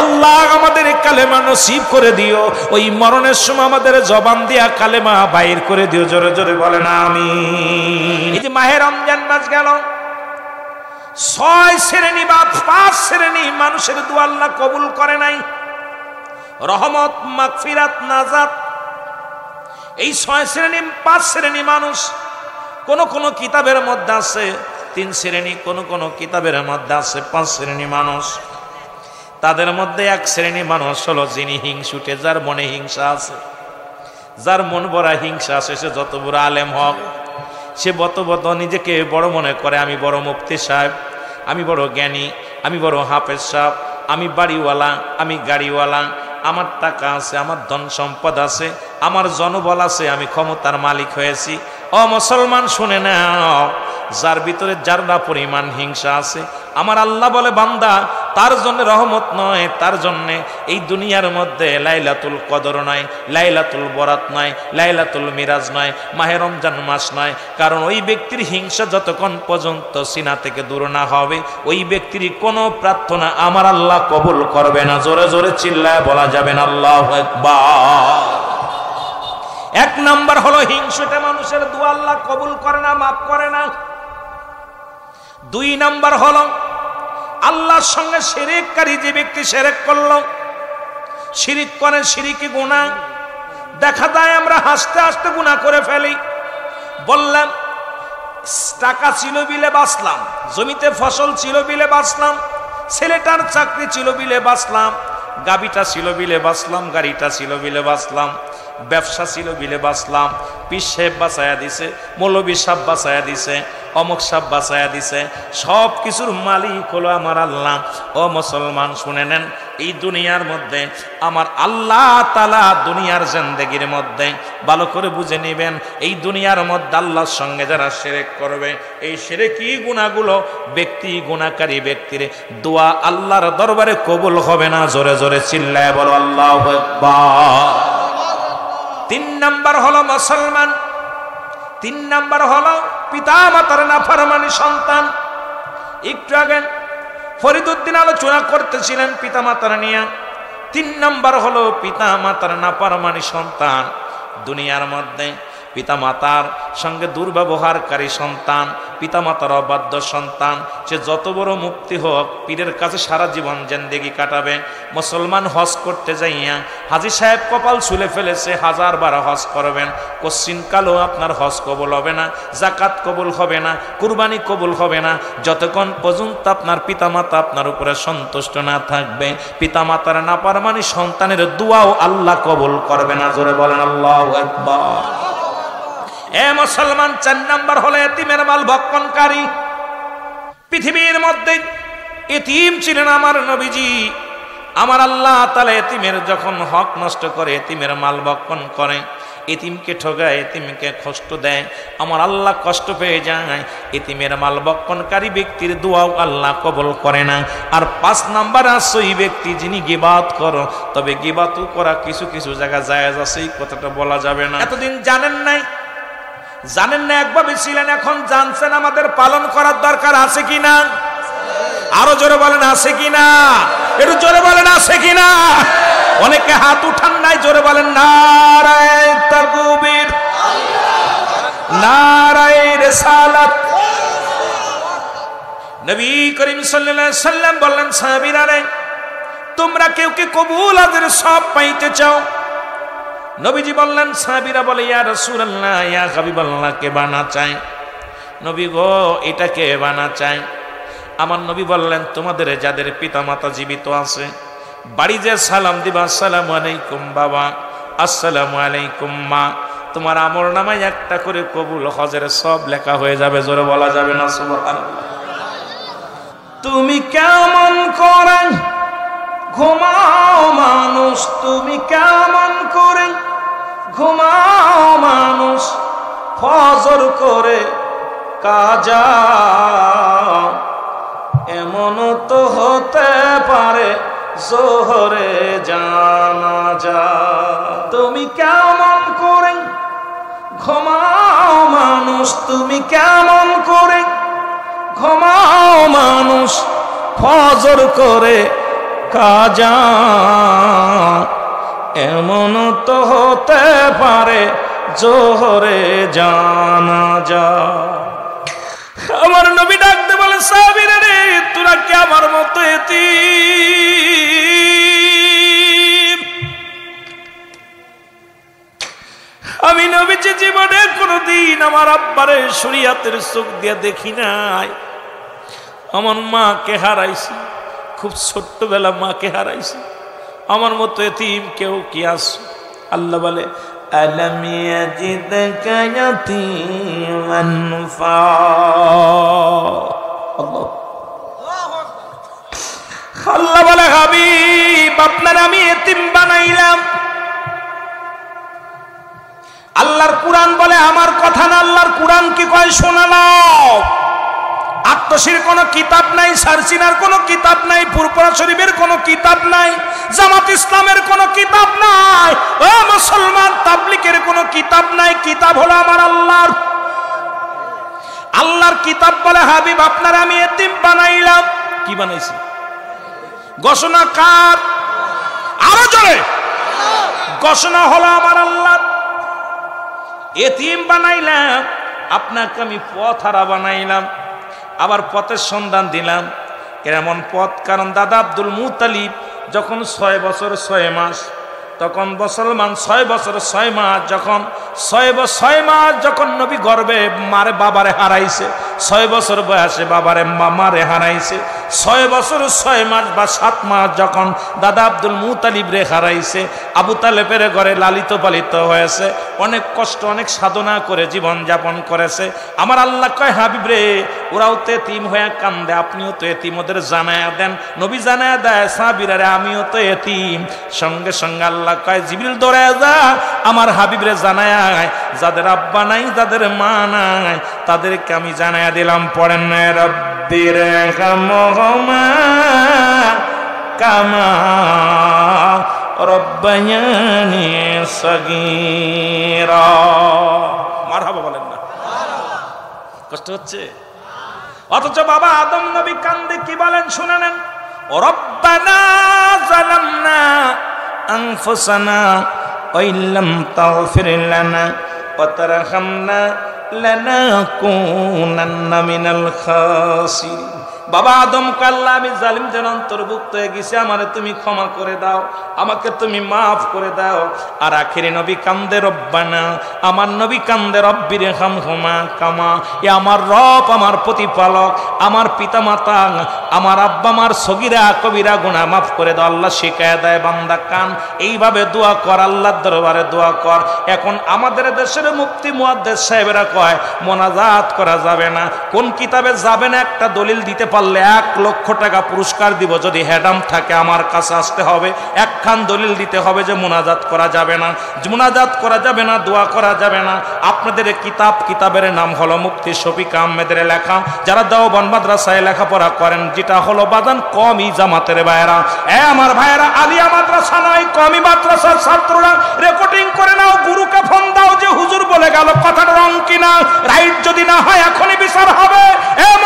আল্লাহ আমাদের কালেমা নসিব করে দিও। ওই মরণের সময় আমাদের জবান দিয়া কালেমা বাইর করে দিও। জোরে জোরে বলেন আমিন। এই যে মাহে রমজান মাস গেল, 6 শ্রেণী বা 5 শ্রেণী মানুষের দোয়া আল্লাহ কবুল করে নাই। রহমত, মাগফিরাত, নাজাত, এই 6 শ্রেণী 5 শ্রেণী মানুষ কোন কোন কিতাবের মধ্যে আছে 3 শ্রেণী, কোন কোন কিতাবের মধ্যে আছে 5 শ্রেণী মানুষ। তাদের মধ্যে 1 শ্রেণী মানুষ হলো যিনি হিংসুটে, যার মনে হিংসা আছে, যার মন ভরা হিংসা আছে। সে যত বড় আলেম হোক, সে বত নিজেকে বড় মনে করে, আমি বড় মুফতি সাহেব, আমি বড় জ্ঞানী, আমি বড় হাফেজ সাহেব, আমি বাড়িওয়ালা, আমি গাড়িওয়ালা, আমার টাকা আছে, আমার ধন সম্পদ আছে, আমার জনবল আছে, আমি ক্ষমতার মালিক হয়েছি। ও মুসলমান শুনে নাও, যার ভিতরে যারা পরিমাণ হিংসা আছে, আমার আল্লাহ বলে বান্দা, তার জন্য রহমত নয়, তার জন্য এই দুনিয়ার মধ্যে লাইলাতুল কদর নয়, লাইলাতুল বরাত নয়, লাইলাতুল মিরাজ নয়, মাহে রমজান মাস নয়। কারণ ওই ব্যক্তির হিংসা যতক্ষণ পর্যন্ত সিনা থেকে দূর না হবে, ওই ব্যক্তির কোনো প্রার্থনা আমার আল্লাহ কবুল করবে না। জোরে জোরে চিল্লায় বলা যাবে না আল্লাহু আকবার। 1 নাম্বার হলো হিংসুটে মানুষের দোয়া আল্লাহ কবুল করে না, মাফ করে না। 2 নাম্বার হলো আল্লাহর সঙ্গে শিরককারী যে ব্যক্তি শিরক করলো, শিরিক করে, শিরিকি গুনাহ। দেখা যায় আমরা হাসতে হাসতে গুনাহ করে ফেলি। বললাম টাকা ছিল বিলে বাঁচলাম, জমিতে ফসল ছিল বিলে বাঁচলাম, ছেলেটার চাকরি ছিল বিলে বাঁচলাম, গাবিটা ছিল বিলে বাঁচলাম, গাড়িটা ছিল বিলে বাঁচলাম, ব্যবসা ছিল বিলে বাঁচলাম। পীর সাহেব বাঁচায়া দিছে, মৌলবী সাহেব বাঁচায়া দিছে, অমুক সাহেব বাঁচায়া দিছে। সব কিছুর মালিক হলো আমার আল্লাহ। ও মুসলমান শুনে নেন, এই দুনিয়ার মধ্যে আমার আল্লাহ তাআলা দুনিয়ার জিন্দেগির মধ্যে ভালো করে বুঝে নেবেন, এই দুনিয়ার মধ্যে আল্লাহর সঙ্গে যারা শিরক করবে, এই শিরকি গুনাহগুলো ব্যক্তি গুনাহকারী ব্যক্তির দোয়া আল্লাহর দরবারে কবুল হবে না। জোরে জোরে চিল্লায় বলো আল্লাহু আকবার। 3 নাম্বার হলো মুসলমান, 3 নাম্বার হলো পিতা মাতার নাফরমানি সন্তান। একটু আগে ফরিদউদ্দিন আলোচনা করতেছিলেন পিতা মাতার নিয়ে। 3 নাম্বার হলো পিতা মাতার নাফরমানি সন্তান। দুনিয়ার মধ্যে পিতা মাতার সঙ্গে দুর্ব্যবহারকারী সন্তান, পিতা মাতার অবাধ্য সন্তান, সে যত বড় মুফতি হোক, পীরের কাছে সারা জীবন জিন্দেগি কাটাবে। মুসলমান হজ করতে যাইয়া হাজী সাহেব কপাল ছুলে ফেলেছে, 1000 বার হজ করবেন, কোশ্চিন কালো আপনার হজ কবুল হবে না, জাকাত কবুল হবে না, কুরবানি কবুল হবে না, যতক্ষণ পর্যন্ত আপনার পিতামাতা আপনার উপরে সন্তুষ্ট না থাকবে। পিতামাতার নাফরমানি সন্তানের দোয়াও আল্লাহ কবুল করবে না। জোরে বলেন আল্লাহু আকবার। এ মুসলমান, 4 নাম্বার হলো এতিমের মাল ভক্ষণকারী। পৃথিবীর মধ্যে এতিম ছিলেন আমার নবীজি। আমার আল্লাহ তাআলা এতিমের যখন হক নষ্ট করে, এতিমের মাল ভক্ষণ করে, এতিমকে ঠগায়, এতিমকে কষ্ট দেয়, আমার আল্লাহ কষ্ট পেয়ে যায়। এতিমের মাল বক্ষণকারী ব্যক্তির দোয়াও আল্লাহ কবুল করে না। আর 5 নাম্বার আছে ওই ব্যক্তি যিনি গিবাত করো, তবে গিবাতও করা কিছু কিছু জায়গা জায়েজ আছে, এই কথাটা বলা যাবে না। এতদিন জানেন না, একভাবে ছিলেন, এখন জানছেন, আমাদের পালন করার দরকার আছে কিনা? আরো জোরে বলেন আছে কিনা? একটু জোরে বলেন আছে কিনা? অনেকে হাত উঠান নাই, জোরে বলেন নারায়ে তাকবীর, নারায়ে রিসালাত। নবী করিম সাল্লাল্লাহু আলাইহি সাল্লাম বললেন, সাহাবীরা রে, তোমরা কেউ কি কবুল আদের সব পাইতে চাও? নবীজি বললেন, সাহাবীরা বলে, ইয়া রাসূলুল্লাহ, ইয়া হাবিবাল্লাহ, কে বানা চায়? নবী গো, এটাকে বানা চায়। আমার নবী বললেন, তোমাদের যাদের পিতামাতা জীবিত আছে, বাড়ি যে সালাম দিবা, আসসালামু আলাইকুম বাবা, আসসালামু আলাইকুম মা, তোমার আমলনামায় একটা করে কবুল হজের সব লেখা হয়ে যাবে। জোরে বলা যাবে না সুবহানাল্লাহ? তুমি কেমন করে ঘুমাও মানুষ, তুমি কেমন করে ঘুমাও মানুষ, ফজর করে কাজা, এমন তো হতে পারে জোহরে জানাজা। তুমি কেমন করে ঘুমাও মানুষ, তুমি কেমন করে ঘুমাও মানুষ, ফজর করে কাজা, এমন তো হতে পারে জোহরে জানাজা। আমার নবী ডাকতে বলে, সাহাবীরা রে, তোরা কি আমার মতো এতিম? আমি নবীজি জীবনে কোনদিন আমার আব্বারে শরীয়তের চোখ দিয়ে দেখি নাই। আমার মাকে হারাইছি, খুব ছোট্টবেলা মাকে হারাইছি। আমার মতো এতিম কেউ কি আছে? আল্লাহ বলে, আলাম ইয়াজিদকা ইয়াতীমান আল্লাহ বলে, হাবিব, আপনার আমি এতিম বানাইলাম। আল্লাহর কুরআন বলে, আমার কথা না, আল্লাহর কুরআন কি কয় শোনালাও। আত্মশির কোনো কিতাব নাই, সারসিনার কোনো কিতাব নাই, ফুরফুরা শরীফের কোনো কিতাব নাই, জামাত ইসলামের কোনো কিতাব নাই, ও মুসলমান, তাবলীগের কোনো কিতাব নাই। কিতাব হলো আমার আল্লাহর। আল্লাহর কিতাব বলে, হাবিব, আপনার আমি এতিম বানাইলাম। কি বানাইছি? ঘোষণা কার? আরো জোরে। ঘোষণা হলো আমার আল্লাহ। এতিম বানাইলাম, আপনাকে আমি পথহারা বানাইলাম, আবার পথের সন্ধান দিলাম। কেমন পথ? কারণ দাদা আব্দুল মুত্তালিব যখন 6 বছর 6 মাস, তখন মুসলমান 6 বছর 6 মাস, যখন 6 মাস যখন নবী গর্বে মারে বাবারে হারাইছে, 6 বছর বয়সে বাবারে মামারে হারাইছে, 6 বছর 6 মাস বা 7 মাস যখন দাদা আব্দুল মুত্তালিব রে হারাইছে, আবু তালেবের ঘরে লালিত পালিত হয়েছে, অনেক কষ্ট অনেক সাধনা করে জীবন যাপন করেছে। আমার আল্লাহ কয়, হাবিব রে, ওরাও তো এতিম হয়ে কান্দে, আপনিও তো এতিম, ওদের জানায়া দেন। নবী জানায়া দেয়, সাহাবীরা রে, আমিও তো এতিম। সঙ্গে সঙ্গে আল্লাহ কয়, জিবরিল দৌড়ায় যা, আমার হাবিব রে জানায়া, যাদের আব্বা নাই, যাদের মা নাই, তাদেরকে আমি জানায়া দিলাম। পড়েন না, রব্বির হামহুমা কামা রব্বায়ানি সগীরা। মারহাবা বলেন না? কষ্ট হচ্ছে? অথচ বাবা আদম নবী কান্দে, কি বলেন শুনে নেন। রব্বানা যালামনা আনফুসানা ওয়া ইল্লাম তাগফির লানা ওয়া তারহামনা লানাকুনান্না মিনাল খাসিরিন। বাবা আদম কাল্লা, আমি জালিমদের অন্তর্ভুক্ত হয়ে গেছি, আমারে তুমি ক্ষমা করে দাও, আমাকে তুমি মাফ করে দাও। আর আখেরি নবী কান্দে, রব্বানা, আমার নবী কান্দে, রব্বির হামহুমা কামা, এ আমার রব, আমার প্রতিপালক, আমার পিতামাতা, আমার আব্বা আমার সগীরা কবিরা গুনাহ মাফ করে দাও। আল্লাহ শিখায় দেয়, বান্দা কান, এইভাবে দোয়া কর, আল্লাহর দরবারে দোয়া কর। এখন আমাদের দেশের মুফতি মুহাদ্দিস সাহেবেরা কয় মোনাজাত করা যাবে না। কোন কিতাবে যাবে না একটা দলিল দিতে পারলে 1 লক্ষ টাকা পুরস্কার দিব। যদি হেডাম থাকে আমার কাছে আসতে হবে, একখান দলিল দিতে হবে যে মুনাজাত করা যাবে না, মুনাজাত করা যাবে না, দোয়া করা যাবে না। আপনাদের কিতাবের নাম হলো মুফতি শফিক আহমেদের লেখা, যারা দেওবন্দ মাদ্রাসায় লেখাপড়া করেন, যেটা হলো বাদান কওমি জামাতের ভাইয়েরা। আমার ভাইয়েরা, আলিয়া মাদ্রাসা নয়, কওমি মাদ্রাসার ছাত্ররা রেকর্ডিং করে নাও, গুরুকে ফোন দাও যে হুজুর বলে গেল কথাটা রং কিনা, রাইট যদি না হয় এখনই বিচার হবে।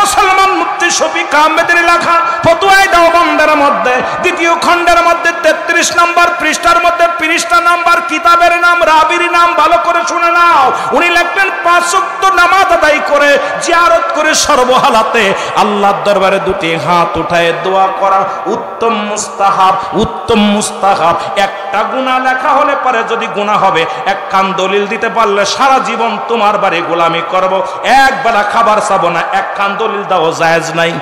মুসলমান মুফতি শফিক আহমেদের লেখা ফতোয়ায়ে দেওবন্দের মধ্যে 2য় খণ্ডের মধ্যে 33 নম্বর পৃষ্ঠার মধ্যে 50টা নাম্বার কিতাবের নাম, রাবির নাম ভালো করে শুনে নাও। উনি লিখলেন 5 ওয়াক্ত নামাজ আদায় করে জিয়ারত করে সর্বহালাতে আল্লাহর দরবারে 2টি হাত উঠায় দোয়া করা উত্তম মুস্তাহাব। উত্তম মুস্তাহাব। একটা গুনাহ লেখা হলে পরে যদি গুনাহ হবে, একখান দলিল দিতে পারলে সারা জীবন তোমার বাড়ি গোলামি করব, একবেলা খাবার চাবো না, একখান দলিল দাও, জায়েজ নাই।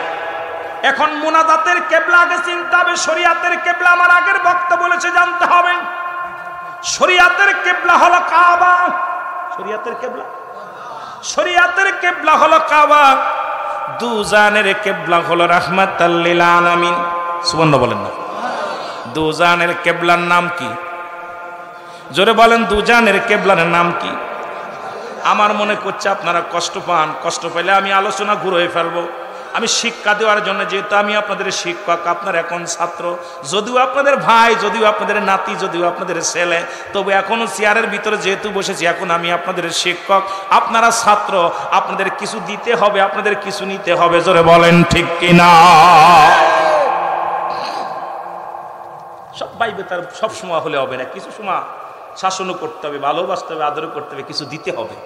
এখন মুনাজাতের কিবলা আগে চিনতে হবে। শরীয়তের কিবলা আমার আগের বক্তা বলেছে জানতে হবে। শরীয়তের কিবলা হলো কাবা। শরীয়তের কিবলা হলো কাবা। দুজানের কিবলা হলো রাহমাতাল লিল আলামিন। সুবহানাল্লাহ বলেন না। দুজানের কিবলার নাম কি? জোরে বলেন, দুজানের কিবলার নাম কি? আমার মনে করছে আপনারা কষ্ট পান, কষ্ট পেলে আমি আলোচনা ঘুরিয়ে ফেলবো। আমি শিক্ষা দেওয়ার জন্য, যেহেতু আমি আপনাদের শিক্ষক, আপনার এখন ছাত্র, যদিও আপনাদের ভাই, যদিও আপনাদের নাতি, যদিও আপনাদের ছেলে, তবু এখনো চেয়ারের ভিতরে যেহেতু বসেছি, এখন আমি আপনাদের শিক্ষক, আপনারা ছাত্র, আপনাদের কিছু দিতে হবে, আপনাদের কিছু নিতে হবে। জোরে বলেন ঠিক কিনা? সব বাইবে তার সব সময় হলে হবে না, কিছু সময় শাসনও করতে হবে, ভালোবাসতে হবে, আদরও করতে হবে, কিছু দিতে হবে।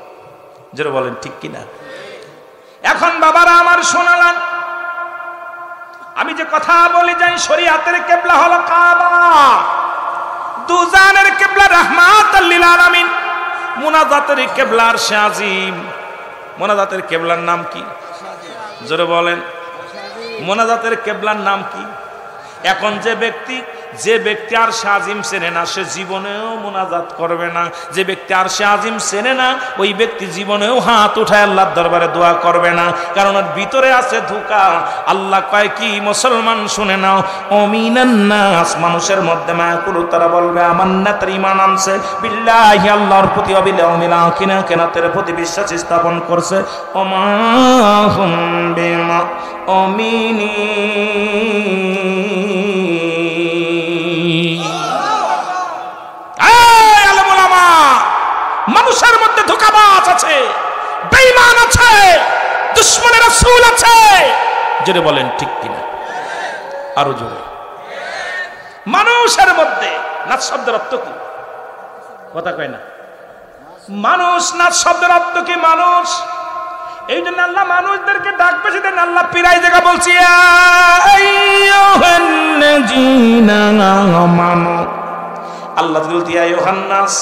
জোরে বলেন ঠিক কিনা? এখন বাবারা আমার শোনালেন, আমি যে কথা বলি যাই, শরীয়তের কিবলা হলো কাবা, দুজানের কিবলা রাহমাতাল লিল আলামিন, মুনাজাতের কিবলা আরশে আজিম। মুনাজাতের কিবলার নাম কি? জোরে বলেন, মুনাজাতের কিবলার নাম কি? এখন যে ব্যক্তি আরশে আজিম চেনে না, সে জীবনেও মুনাজাত করবে না। যে ব্যক্তি আরশে আজিম চেনে না, ওই ব্যক্তি জীবনেও হাত উঠায় আল্লাহর দরবারে দোয়া করবে না, কারণ ওর ভিতরে আছে ধোঁকা। আল্লাহ কয় কি? মুসলমান শুনে নাও, অমিনান নাস, মানুষের মধ্যে মায়াকুলু, তারা বলবে আমান্না, তার ঈমান আনছে, বিল্লাহি, আল্লাহর প্রতি, ওয়া বিল ইয়াউমিল আখির, কিয়ামতের প্রতি বিশ্বাস স্থাপন করছে, ওমা হুম বিমুমিনিন। মানুষের মধ্যে ধোঁকাবাজ আছে, বেঈমান আছে, দুশমনের রাসূল আছে। জোরে বলেন ঠিক কিনা? আরো জোরে। মানুষের মধ্যে, নাচ শব্দের অর্থ কি? কথা কয় না। মানুষ, নাচ শব্দের অর্থ কি? মানুষ। এই জন্য আল্লাহ মানুষদেরকে ডাক বেশি দেন। আল্লাহ পিরাই জায়গা বলছি, আল্লাহ বলতে ইউহান্নাস,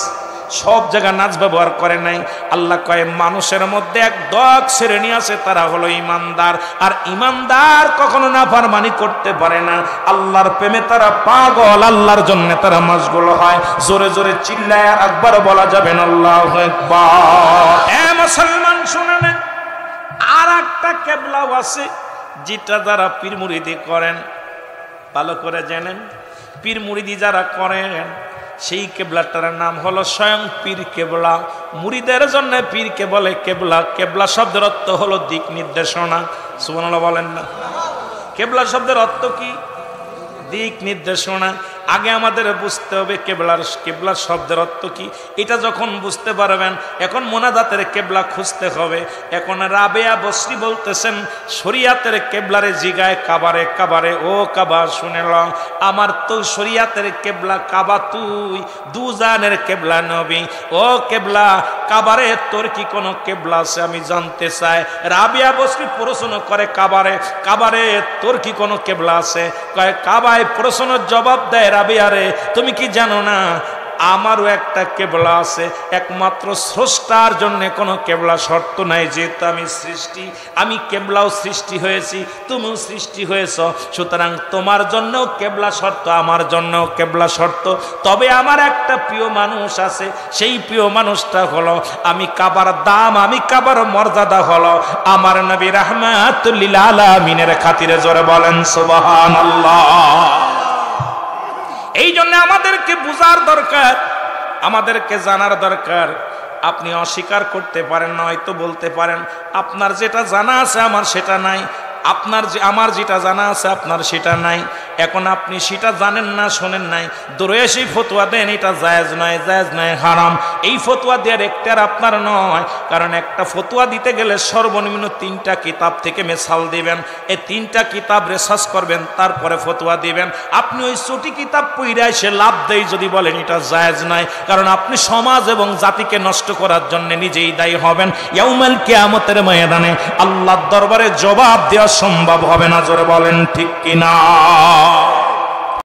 সব জায়গা নাচ ব্যবহার করে নাই। আল্লাহ কয় মানুষের মধ্যে এক দল শ্রেণী আছে, তারা হলো ইমানদার। আর ইমানদার কখনো নাফরমানি করতে পারে না, আল্লাহর প্রেমে তারা পাগল, আল্লাহর জন্য তারা মশগুল হয়। জোরে জোরে চিল্লায় আর একবার বলা যাবে না আল্লাহু আকবার। এ মুসলমান শুনে নেন, আর একটা কিবলাও আছে, যেটা যারা পীর মুরিদি করেন, ভালো করে জানেন, পীর মুরিদি যারা করেন, সেই কেবলাটার নাম হলো স্বয়ং পীর কেবলা। মুরিদের জন্য পীরকে বলে কেবলা। কেবলা শব্দের অর্থ হলো দিক নির্দেশনা। সুবহানাল্লাহ বলেন না। কেবলা শব্দের অর্থ কি? দিক নির্দেশনা। আগে আমাদের বুঝতে হবে কেবলা শব্দের অর্থ কি। এটা যখন বুঝতে পারবেন, এখন মুনাজাতের কেবলা খুঁজতে হবে। এখন রাবেয়া বসরি বলতেছেন, শরিয়াতের কেবলারে জিগায় কাবারে, কাবারে ও কাবা শুনে ল, আমার তো শরিয়াতের কেবলা কাবা, তুই দুজানের কেবলা নবী। ও কেবলা, কাবারে তোর কি কোনো কেবলা আছে আমি জানতে চাই। রাবেয়া বসরি প্রশ্ন করে কাবারে, কাবারে তোর কি কোনো কেবলা আছে? কয় কাবায় প্রশ্নের জবাব দেয়, রাবেয়ারে তুমি কি জানো না আমারও একটা কেবলা আছে। একমাত্র স্রষ্টার জন্য কোনো কেবলা শর্ত নাই, যেহেতু আমি সৃষ্টি, আমি কেবলাও সৃষ্টি হয়েছি, তুমিও সৃষ্টি হয়েছ, সুতরাং তোমার জন্যও কেবলা শর্ত, আমার জন্যও কেবলা শর্ত। তবে আমার একটা প্রিয় মানুষ আছে, সেই প্রিয় মানুষটা হলো, আমি কাবার দাম, আমি কাবার মর্যাদা হলো আমার নবী রাহমাতুল লিল আলামিনের খাতিরে। জোরে বলেন সুবহানাল্লাহ। এই জন্য আমাদেরকে বুঝার দরকার, আমাদেরকে জানার দরকার। আপনি অস্বীকার করতে পারেন না, হয়তো বলতে পারেন আপনার যেটা জানা আছে আমার সেটা নাই, আমার যেটা জানা আছে আপনার সেটা নাই। এখন আপনি সেটা জানেন না, শোনেন নাই, দূরে এসে ফতোয়া দেন এটা জায়েজ নয়, জায়েজ নয়, হারাম। এই ফতোয়া দেওয়ার একটার আপনার নয়, কারণ একটা ফতোয়া দিতে গেলে সর্বনিম্ন 3টা কিতাব থেকে মেসাল দিবেন, এই 3টা কিতাব রিসার্চ করবেন, তারপরে ফতোয়া দিবেন। আপনি ওই ছোটি কিতাব পড়ে এসে লাভ দেই যদি বলেন এটা জায়েজ নয়, কারণ আপনি সমাজ এবং জাতিকে নষ্ট করার জন্য নিজেই দায়ী হবেন। ইয়াউমাল কিয়ামতের ময়দানে আল্লাহর দরবারে জবাব দেওয়া সম্ভব হবে না। জোরে বলেন ঠিক কিনা?